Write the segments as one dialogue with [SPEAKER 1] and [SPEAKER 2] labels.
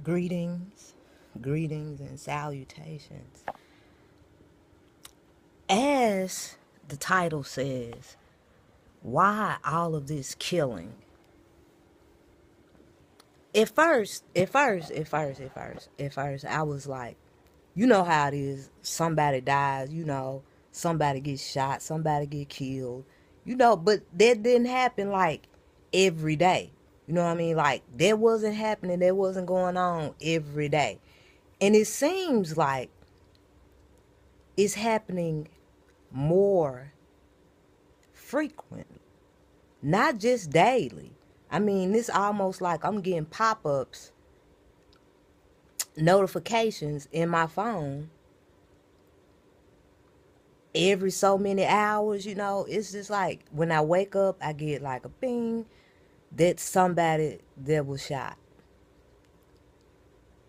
[SPEAKER 1] Greetings, greetings, and salutations. As the title says, why all of this killing? At first, I was like, you know how it is. Somebody dies, somebody gets shot, somebody get killed, but that didn't happen like every day. You know what I mean? Like that wasn't happening, that wasn't going on every day. And it seems like it's happening more frequently, not just daily. I mean, it's almost like I'm getting pop-ups, notifications in my phone every so many hours. It's just like when I wake up, I get like a ping that somebody that was shot.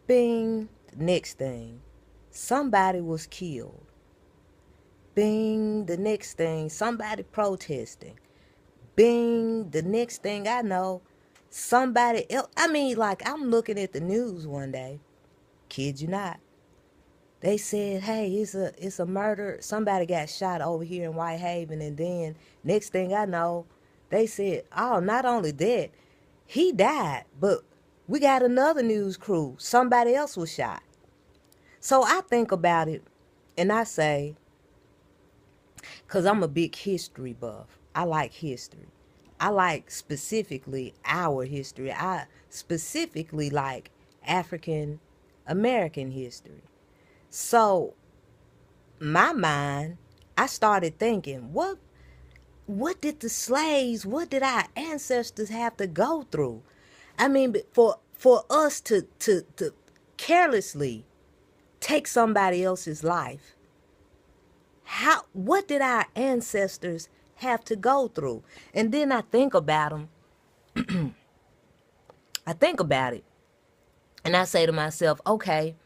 [SPEAKER 1] Bing, the next thing, somebody was killed. Bing, the next thing, somebody protesting. Bing, the next thing I know, somebody else. I mean, like, I'm looking at the news one day, kid you not. They said, hey, it's a murder. Somebody got shot over here in Whitehaven. And then next thing I know, they said, oh, not only that, he died, but we got another news crew. Somebody else was shot. So I think about it and I say, because I'm a big history buff. I like history. I like specifically our history. I specifically like African American history. So my mind, I started thinking, what did the slaves, what did our ancestors have to go through? I mean, for us to carelessly take somebody else's life, what did our ancestors have to go through? And then I think about them. I think about it, and I say to myself, okay,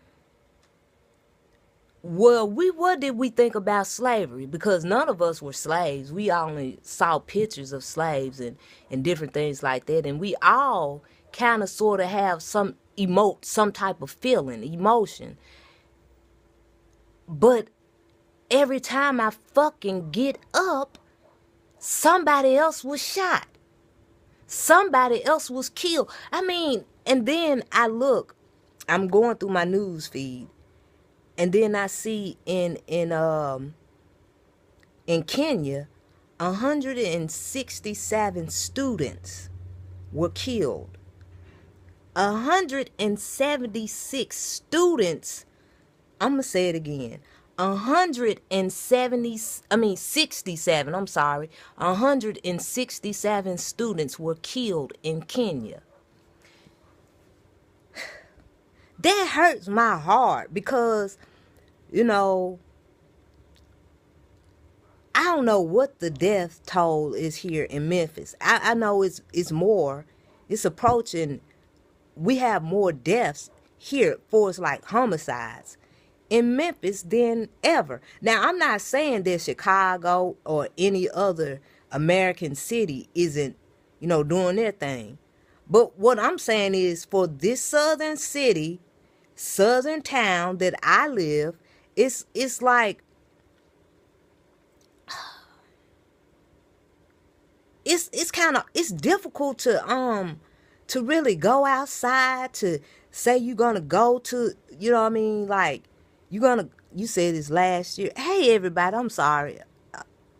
[SPEAKER 1] well, what did we think about slavery? Because none of us were slaves. We only saw pictures of slaves and different things like that. And we all kind of sort of have some type of feeling, emotion. But every time I fucking get up, somebody else was shot. Somebody else was killed. I mean, and then I'm going through my news feed. And then I see in Kenya, 167 students were killed. 176 students. I'm gonna say it again. 67. I'm sorry. 167 students were killed in Kenya. That hurts my heart because, I don't know what the death toll is here in Memphis. I know it's more. It's approaching. We have more deaths here for us like homicides in Memphis than ever. Now, I'm not saying that Chicago or any other American city isn't, doing their thing. But what I'm saying is for this southern city, southern town that I live, it's like it's difficult to really go outside, to say you're gonna go to, like you said it's last year. Hey everybody, I'm sorry.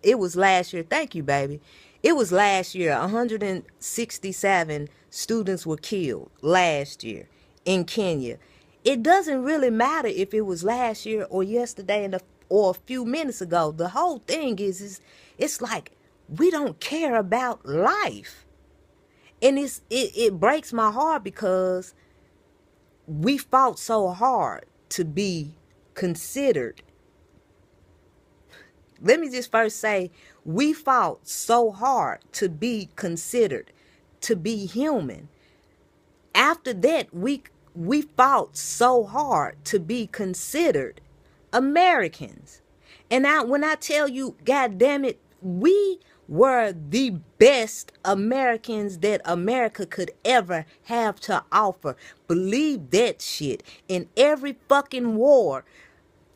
[SPEAKER 1] It was last year. Thank you, baby. It was last year. 167 students were killed last year in Kenya. It doesn't really matter if it was last year or yesterday or a few minutes ago. The whole thing is it's like we don't care about life. And it breaks my heart because we fought so hard to be considered. Let me just first say, we fought so hard to be considered, to be human. After that, we fought so hard to be considered Americans. And when I tell you, God damn it, we were the best Americans that America could ever have to offer. Believe that shit. In every fucking war,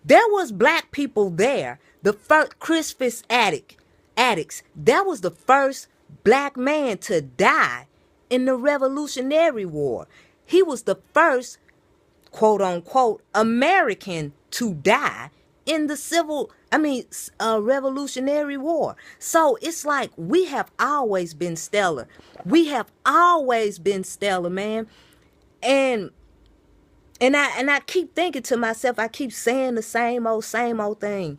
[SPEAKER 1] there was black people there. The first Crispus addicts. That was the first black man to die in the Revolutionary War. He was the first quote unquote American to die in the Revolutionary War. So it's like we have always been stellar. We have always been stellar, man. And I keep thinking to myself, I keep saying the same old thing.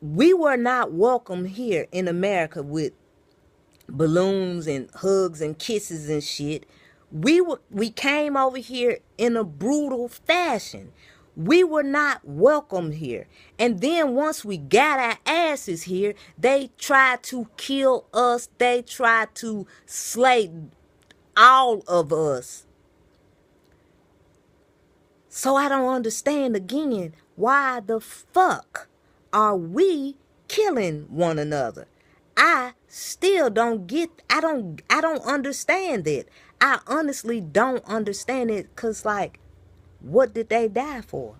[SPEAKER 1] We were not welcome here in America with balloons and hugs and kisses and shit. We came over here in a brutal fashion. We were not welcome here. And then once we got our asses here, they tried to kill us. They tried to slay all of us. So I don't understand again, why the fuck are we killing one another? I still don't get, I don't understand it. I honestly don't understand it, because like, what did they die for?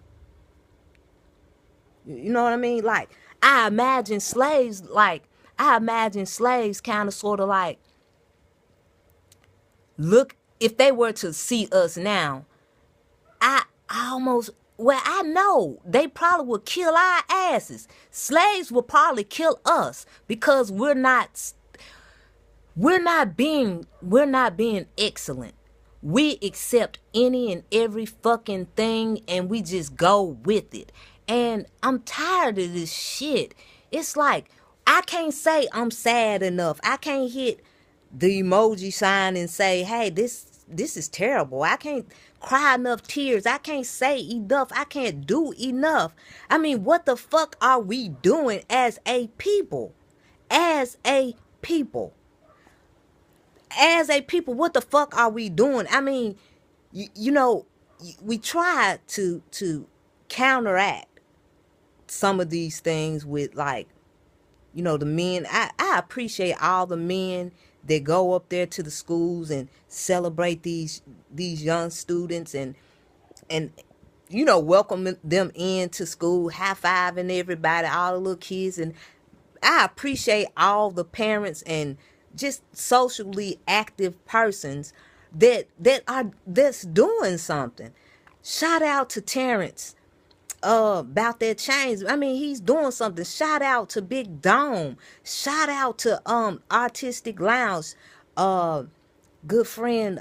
[SPEAKER 1] You know what I mean? Like, I imagine slaves kind of sort of like, look, if they were to see us now, I know they probably would kill our asses. Slaves will probably kill us because we're not being excellent. We accept any and every fucking thing and we just go with it. And I'm tired of this shit. It's like, I can't say I'm sad enough. I can't hit the emoji sign and say, hey, this is terrible. I can't cry enough tears. I can't say enough. I can't do enough. I mean, what the fuck are we doing as a people? As a people, what the fuck are we doing? I mean, we try to counteract some of these things with, like, the men. I appreciate all the men that go up there to the schools and celebrate these young students and welcome them into school, high-fiving everybody, all the little kids. And I appreciate all the parents and just socially active persons that's doing something. Shout out to Terrence about that change. I mean, he's doing something. Shout out to Big Dome. Shout out to Artistic Lounge, good friend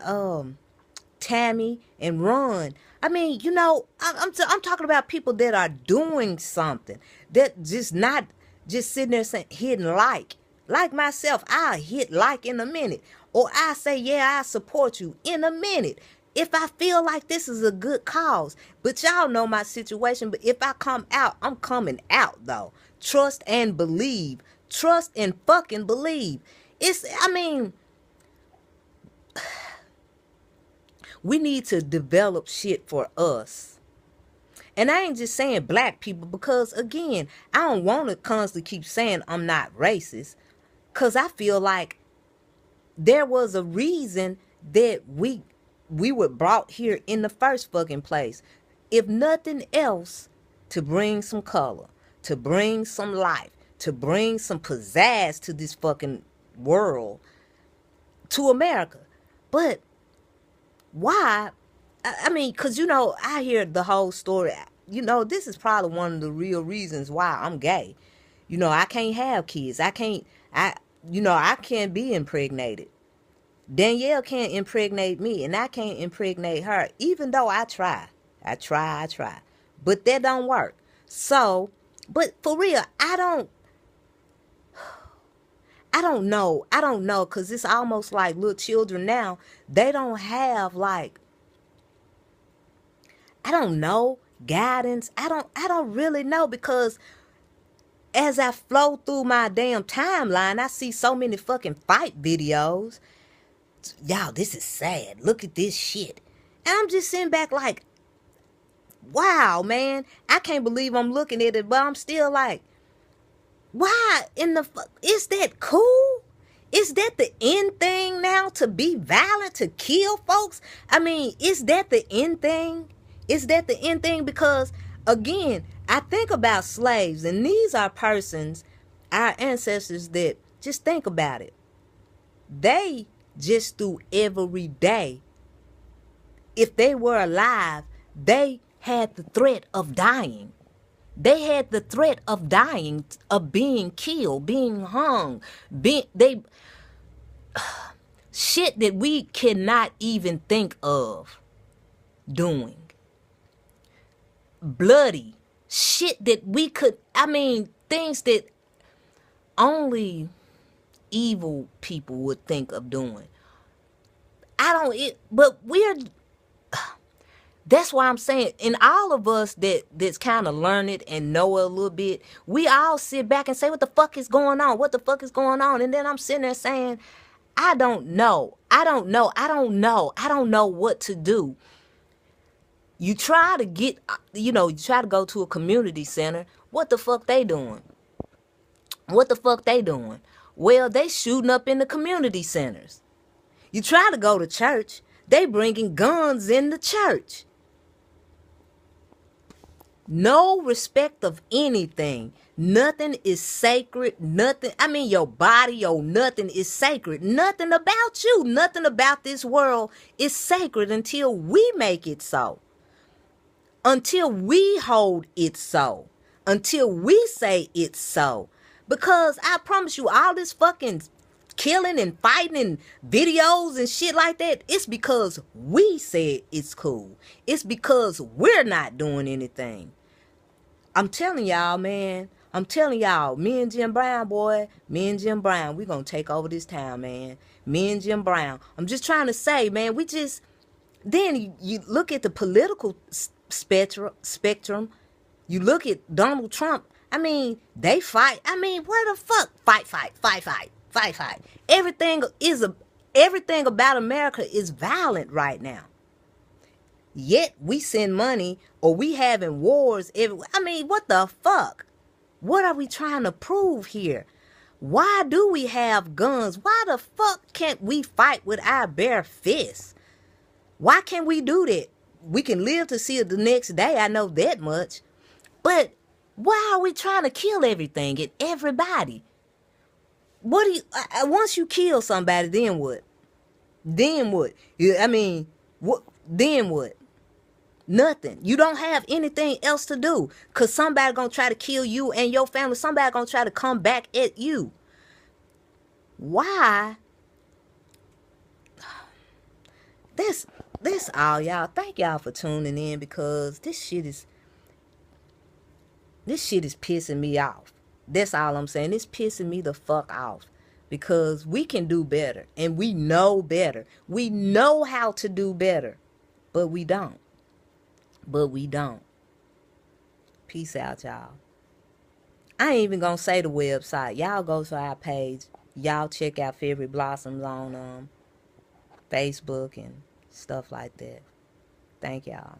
[SPEAKER 1] Tammy and Ron. I mean, I'm talking about people that are doing something, that just not just sitting there saying, hitting like myself. I'll hit like in a minute, or I say, yeah, I support you in a minute if I feel like this is a good cause. But y'all know my situation. But if I come out, I'm coming out though. Trust and believe. Trust and fucking believe. We need to develop shit for us. And I ain't just saying black people, because again, I don't want to constantly keep saying I'm not racist, because I feel like there was a reason that we were brought here in the first fucking place. If nothing else, to bring some color, to bring some life, to bring some pizzazz to this fucking world, to America. But why? I mean, because, I hear the whole story. This is probably one of the real reasons why I'm gay. I can't have kids. I can't be impregnated. Danielle can't impregnate me, and I can't impregnate her, even though I try. I try. But that don't work. So, but for real, I don't know, because it's almost like little children now, they don't have, like, I don't know, guidance. I don't really know, because as I flow through my damn timeline, I see so many fucking fight videos. Y'all, this is sad. Look at this shit. And I'm just sitting back like, wow, man, I can't believe I'm looking at it, but I'm still like, Why in the fuck? Is that cool? Is that the end thing now, to be violent, to kill folks? I mean, is that the end thing? Is that the end thing? Because, again, I think about slaves, and these are persons, our ancestors, that just think about it. They just through every day, if they were alive, they had the threat of dying. They had the threat of dying, of being killed, being hung, shit that we cannot even think of doing. Bloody shit that we could, I mean, things that only evil people would think of doing. But that's why I'm saying, in all of us that's kind of learned and know a little bit, we all sit back and say, what the fuck is going on? What the fuck is going on? And then I'm sitting there saying, I don't know what to do. You try to you try to go to a community center. What the fuck they doing? Well, they shooting up in the community centers. You try to go to church. They bringing guns in the church. No respect of anything. Nothing is sacred. Nothing. I mean, your body, your nothing is sacred. Nothing about you, nothing about this world is sacred until we make it so. Until we hold it so. Until we say it's so. Because I promise you, all this fucking killing and fighting and videos and shit like that, it's because we said it's cool. It's because we're not doing anything. I'm telling y'all, man. I'm telling y'all, me and Jim Brown, boy. Me and Jim Brown, we gonna take over this town, man. Me and Jim Brown. I'm just trying to say, man, then you look at the political spectrum. You look at Donald Trump. I mean, they fight. I mean, where the fuck? Fight. Everything about America is violent right now. Yet we send money, or we having wars everywhere. I mean, what the fuck? What are we trying to prove here? Why do we have guns? Why the fuck can't we fight with our bare fists? Why can't we do that? We can live to see it the next day, I know that much. But why are we trying to kill everything and everybody? Once you kill somebody, then what? Then what? I mean, what? Then what? Nothing. You don't have anything else to do, because somebody gonna try to kill you and your family. Somebody gonna try to come back at you. Why? That's all, y'all. Thank y'all for tuning in, because this shit is pissing me off. That's all I'm saying. It's pissing me the fuck off, because we can do better, and we know better. We know how to do better, but we don't. Peace out, y'all. I ain't even gonna say the website. Y'all go to our page. Y'all check out Fairy Blossoms on Facebook and stuff like that. Thank y'all.